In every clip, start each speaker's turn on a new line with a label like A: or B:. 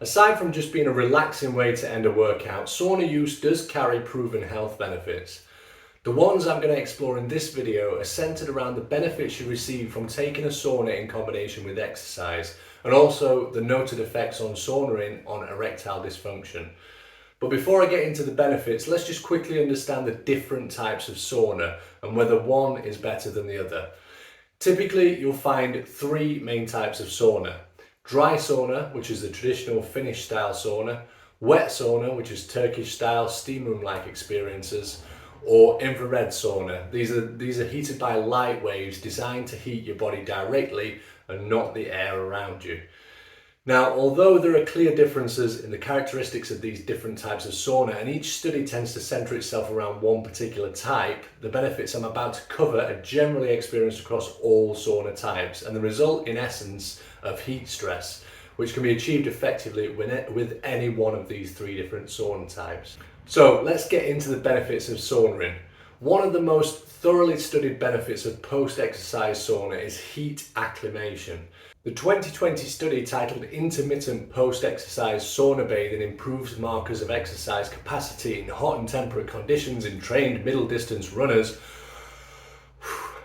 A: Aside from just being a relaxing way to end a workout, sauna use does carry proven health benefits. The ones I'm going to explore in this video are centered around the benefits you receive from taking a sauna in combination with exercise, and also the noted effects on saunaing on erectile dysfunction. But before I get into the benefits, let's just quickly understand the different types of sauna and whether one is better than the other. Typically, you'll find three main types of sauna. Dry sauna, which is the traditional Finnish style sauna, wet sauna, which is Turkish style steam room like experiences, or infrared sauna. These are heated by light waves designed to heat your body directly and not the air around you. Now, although there are clear differences in the characteristics of these different types of sauna, and each study tends to center itself around one particular type, the benefits I'm about to cover are generally experienced across all sauna types, and the result, in essence, of heat stress, which can be achieved effectively with any one of these three different sauna types. So let's get into the benefits of saunaing. One of the most thoroughly studied benefits of post-exercise sauna is heat acclimation. The 2020 study titled Intermittent Post-Exercise Sauna Bathing Improves Markers of Exercise Capacity in Hot and Temperate Conditions in Trained Middle Distance Runners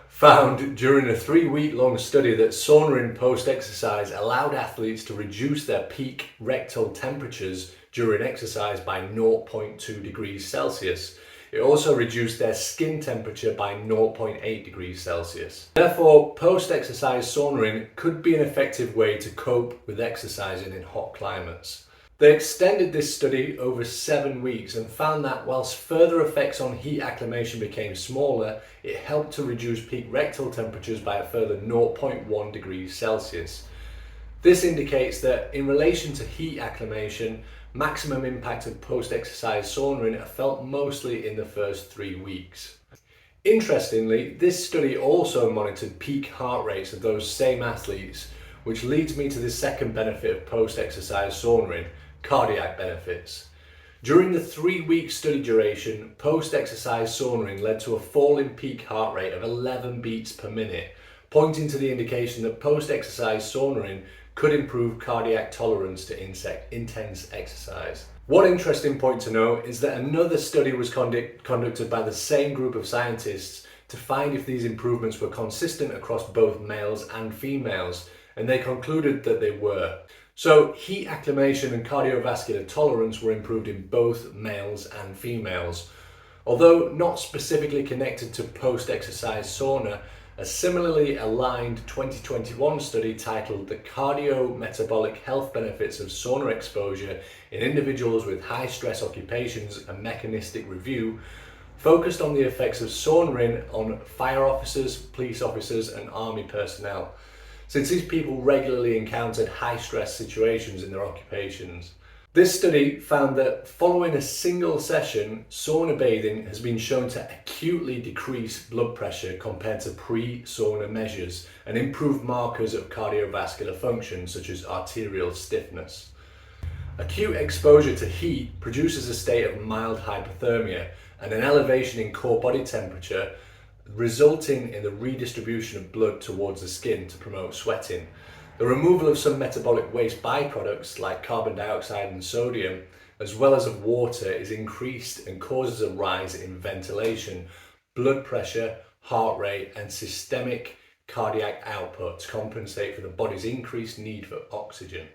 A: found during a 3-week-long study that saunaing post-exercise allowed athletes to reduce their peak rectal temperatures during exercise by 0.2 degrees Celsius. It also reduced their skin temperature by 0.8 degrees Celsius. Therefore, post-exercise saunaing could be an effective way to cope with exercising in hot climates. They extended this study over 7 weeks and found that whilst further effects on heat acclimation became smaller, it helped to reduce peak rectal temperatures by a further 0.1 degrees Celsius. This indicates that in relation to heat acclimation, maximum impact of post-exercise saunaing are felt mostly in the first 3 weeks. Interestingly, this study also monitored peak heart rates of those same athletes, which leads me to the second benefit of post-exercise saunaing: cardiac benefits. During the 3-week study duration, post-exercise saunaing led to a fall in peak heart rate of 11 beats per minute, pointing to the indication that post-exercise saunaing could improve cardiac tolerance to intense exercise. One interesting point to note is that another study was conducted by the same group of scientists to find if these improvements were consistent across both males and females, and they concluded that they were. So heat acclimation and cardiovascular tolerance were improved in both males and females. Although not specifically connected to post-exercise sauna, a similarly aligned 2021 study titled The Cardiometabolic Health Benefits of Sauna Exposure in Individuals with High Stress Occupations, a Mechanistic Review, focused on the effects of saunaing on fire officers, police officers and army personnel, since these people regularly encountered high stress situations in their occupations. This study found that following a single session, sauna bathing has been shown to acutely decrease blood pressure compared to pre-sauna measures and improve markers of cardiovascular function such as arterial stiffness. Acute exposure to heat produces a state of mild hypothermia and an elevation in core body temperature, resulting in the redistribution of blood towards the skin to promote sweating. The removal of some metabolic waste byproducts like carbon dioxide and sodium, as well as of water, is increased and causes a rise in ventilation, blood pressure, heart rate and systemic cardiac output to compensate for the body's increased need for oxygen.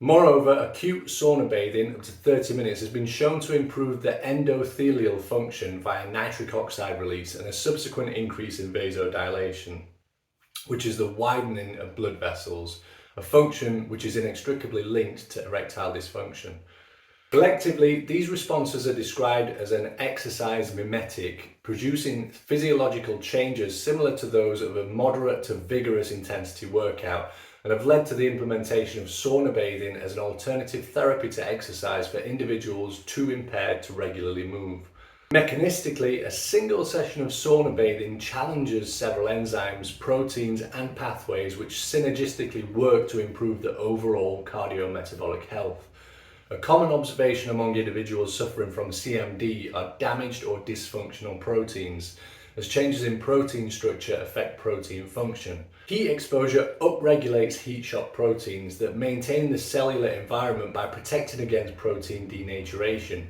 A: Moreover, acute sauna bathing up to 30 minutes has been shown to improve the endothelial function via nitric oxide release and a subsequent increase in vasodilation, which is the widening of blood vessels, a function which is inextricably linked to erectile dysfunction. Collectively, these responses are described as an exercise mimetic, producing physiological changes similar to those of a moderate to vigorous intensity workout, and have led to the implementation of sauna bathing as an alternative therapy to exercise for individuals too impaired to regularly move. Mechanistically, a single session of sauna bathing challenges several enzymes, proteins and pathways which synergistically work to improve the overall cardiometabolic health. A common observation among individuals suffering from CMD are damaged or dysfunctional proteins, as changes in protein structure affect protein function. Heat exposure upregulates heat shock proteins that maintain the cellular environment by protecting against protein denaturation.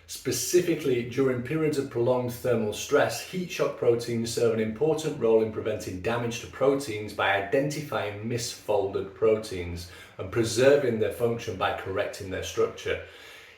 A: Specifically, during periods of prolonged thermal stress, heat shock proteins serve an important role in preventing damage to proteins by identifying misfolded proteins and preserving their function by correcting their structure.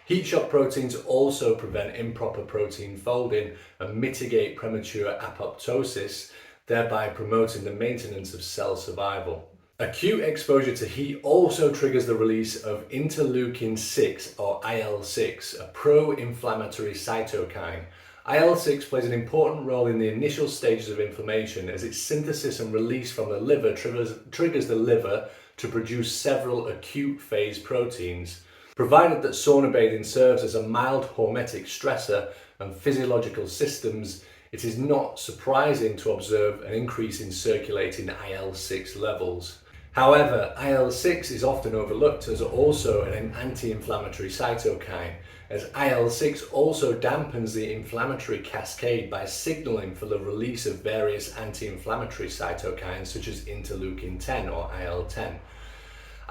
A: Heat shock proteins also prevent improper protein folding and mitigate premature apoptosis, thereby promoting the maintenance of cell survival. Acute exposure to heat also triggers the release of interleukin 6 or IL-6, a pro-inflammatory cytokine. IL-6 plays an important role in the initial stages of inflammation as its synthesis and release from the liver triggers the liver to produce several acute phase proteins. Provided that sauna bathing serves as a mild hormetic stressor and physiological systems, it is not surprising to observe an increase in circulating IL-6 levels. However, IL-6 is often overlooked as also an anti-inflammatory cytokine, as IL-6 also dampens the inflammatory cascade by signaling for the release of various anti-inflammatory cytokines such as interleukin 10 or IL-10.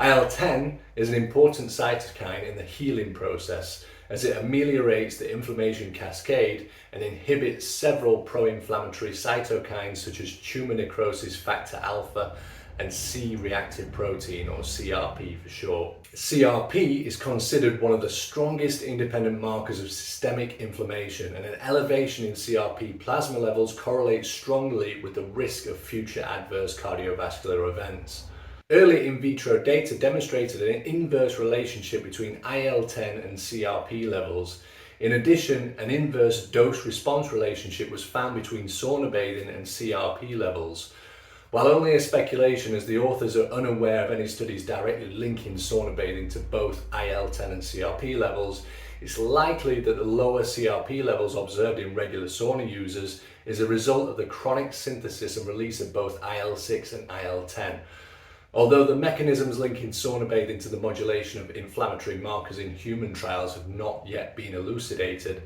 A: IL-10 is an important cytokine in the healing process as it ameliorates the inflammation cascade and inhibits several pro-inflammatory cytokines such as tumor necrosis factor alpha and C-reactive protein, or CRP for short. CRP is considered one of the strongest independent markers of systemic inflammation, and an elevation in CRP plasma levels correlates strongly with the risk of future adverse cardiovascular events. Early in vitro data demonstrated an inverse relationship between IL-10 and CRP levels. In addition, an inverse dose-response relationship was found between sauna bathing and CRP levels. While only a speculation, as the authors are unaware of any studies directly linking sauna bathing to both IL-10 and CRP levels, it's likely that the lower CRP levels observed in regular sauna users is a result of the chronic synthesis and release of both IL-6 and IL-10. Although the mechanisms linking sauna bathing to the modulation of inflammatory markers in human trials have not yet been elucidated,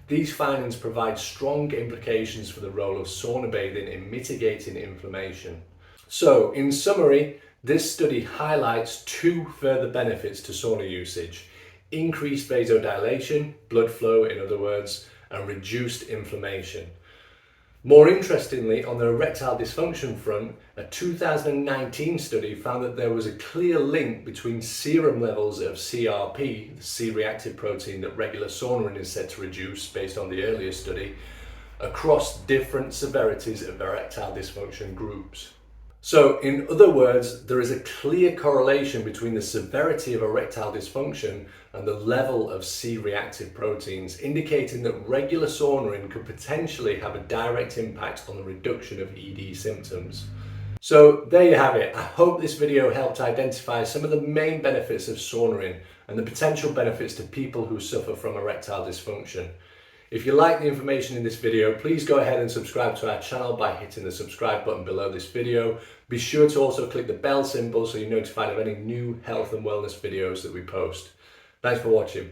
A: these findings provide strong implications for the role of sauna bathing in mitigating inflammation. So, in summary, this study highlights two further benefits to sauna usage: increased vasodilation, blood flow in other words, and reduced inflammation. More interestingly, on the erectile dysfunction front, a 2019 study found that there was a clear link between serum levels of CRP, the C-reactive protein that regular saunaing is said to reduce based on the earlier study, across different severities of erectile dysfunction groups. So, in other words, there is a clear correlation between the severity of erectile dysfunction and the level of C-reactive proteins, indicating that regular saunaing could potentially have a direct impact on the reduction of ED symptoms. So there you have it. I hope this video helped identify some of the main benefits of saunaing and the potential benefits to people who suffer from erectile dysfunction. If you like the information in this video, please go ahead and subscribe to our channel by hitting the subscribe button below this video. Be sure to also click the bell symbol so you're notified of any new health and wellness videos that we post. Thanks for watching.